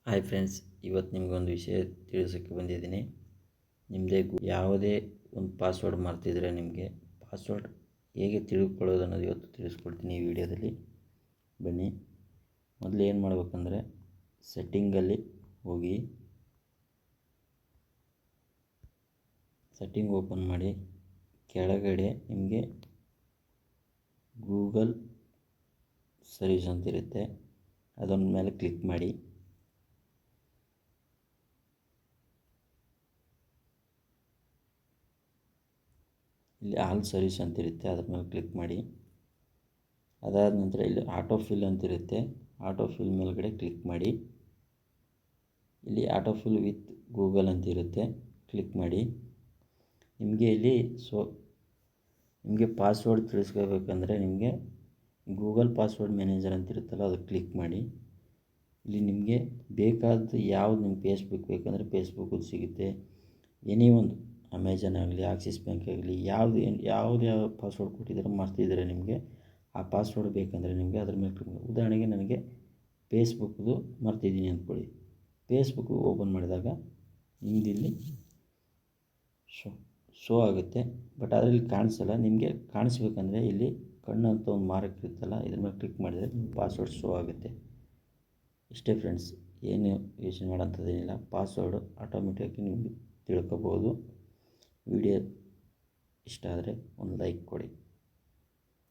Hi friends, ಇವತ್ತು ನಿಮಗೊಂದು ವಿಷಯ ತಿಳಿಸೋಕ್ಕೆ ಬಂದಿದ್ದೀನಿ. ನಿಮ್ಮದೇ ಯಾವುದೇ ಒಂದು ಪಾಸ್ವರ್ಡ್ ಮರ್ತಿದ್ರೆ ನಿಮಗೆ ಪಾಸ್ವರ್ಡ್ ಹೇಗೆ ತಿಳ್ಕೊಳ್ಳೋದು ಅನ್ನೋದು ಇವತ್ತು ತಿಳಿಸ್ಕೊಡ್ತೀನಿ ಈ ವಿಡಿಯೋದಲ್ಲಿ. ಬನ್ನಿ, ಮೊದಲು ಏನು ಮಾಡಬೇಕಂದ್ರೆ ಸೆಟ್ಟಿಂಗಲ್ಲಿ ಹೋಗಿ, ಸೆಟ್ಟಿಂಗ್ ಓಪನ್ ಮಾಡಿ, ಕೆಳಗಡೆ ನಿಮಗೆ ಗೂಗಲ್ ಸರ್ವಿಸ್ ಅಂತಿರುತ್ತೆ, ಅದೊಂದು ಮೇಲೆ ಕ್ಲಿಕ್ ಮಾಡಿ. ಇಲ್ಲಿ ಆಲ್ ಸರ್ವಿಸ್ ಅಂತಿರುತ್ತೆ, ಅದ್ರ ಮೇಲೆ ಕ್ಲಿಕ್ ಮಾಡಿ. ಅದಾದ ನಂತರ ಇಲ್ಲಿ ಆಟೋ ಫಿಲ್ ಅಂತಿರುತ್ತೆ, ಆಟೋ ಫಿಲ್ ಮೇಲ್ಗಡೆ ಕ್ಲಿಕ್ ಮಾಡಿ. ಇಲ್ಲಿ ಆಟೋ ಫಿಲ್ ವಿತ್ ಗೂಗಲ್ ಅಂತಿರುತ್ತೆ, ಕ್ಲಿಕ್ ಮಾಡಿ. ನಿಮಗೆ ಇಲ್ಲಿ ನಿಮಗೆ ಪಾಸ್ವರ್ಡ್ ತಿಳಿಸ್ಕೋಬೇಕಂದ್ರೆ ನಿಮಗೆ ಗೂಗಲ್ ಪಾಸ್ವರ್ಡ್ ಮ್ಯಾನೇಜರ್ ಅಂತಿರುತ್ತಲ್ಲ, ಅದಕ್ಕೆ ಕ್ಲಿಕ್ ಮಾಡಿ. ಇಲ್ಲಿ ನಿಮಗೆ ಬೇಕಾದ ಯಾವ್ದು ನಿಮ್ಮ ಫೇಸ್ಬುಕ್ ಬೇಕಂದರೆ ಫೇಸ್ಬುಕ್ಕದು ಸಿಗುತ್ತೆ. ಎನಿ ಒಂದು ಅಮೆಜಾನ್ ಆಗಲಿ, ಆಕ್ಸಿಸ್ ಬ್ಯಾಂಕ್ ಆಗಲಿ, ಯಾವ ಪಾಸ್ವರ್ಡ್ ಕೊಟ್ಟಿದ್ದಾರೆ ಮರ್ತಿದ್ದಾರೆ ನಿಮಗೆ, ಆ ಪಾಸ್ವರ್ಡ್ ಬೇಕಂದರೆ ನಿಮಗೆ ಅದ್ರ ಮೇಲೆ ಕ್ಲಿಕ್ ಮಾಡಿ. ಉದಾಹರಣೆಗೆ ನನಗೆ ಫೇಸ್ಬುಕ್ದು ಮರ್ತಿದ್ದೀನಿ ಅಂದ್ಕೊಳ್ಳಿ. ಫೇಸ್ಬುಕ್ ಓಪನ್ ಮಾಡಿದಾಗ ನಿಮ್ಮದಿಲ್ಲಿ ಶೋ ಆಗುತ್ತೆ, ಬಟ್ ಅದರಲ್ಲಿ ಕಾಣಿಸಲ್ಲ. ನಿಮಗೆ ಕಾಣಿಸ್ಬೇಕಂದ್ರೆ ಇಲ್ಲಿ ಕಣ್ಣು ಅಂತ ಒಂದು ಮಾರ್ಕ್ ಇರುತ್ತಲ್ಲ, ಇದ್ರ ಮೇಲೆ ಕ್ಲಿಕ್ ಮಾಡಿದರೆ ನಿಮ್ಮ ಪಾಸ್ವರ್ಡ್ ಶೋ ಆಗುತ್ತೆ. ಇಷ್ಟೇ ಫ್ರೆಂಡ್ಸ್, ಏನು ಯೋಚನೆ ಮಾಡೋಂಥದ್ದೇನಿಲ್ಲ. ಪಾಸ್ವರ್ಡು ಆಟೋಮೆಟಿಕ್ಕಾಗಿ ನಿಮಗೆ ತಿಳ್ಕೊಬೋದು. ವಿಡಿಯೋ ಇಷ್ಟ ಆದರೆ ಒಂದು ಲೈಕ್ ಕೊಡಿ.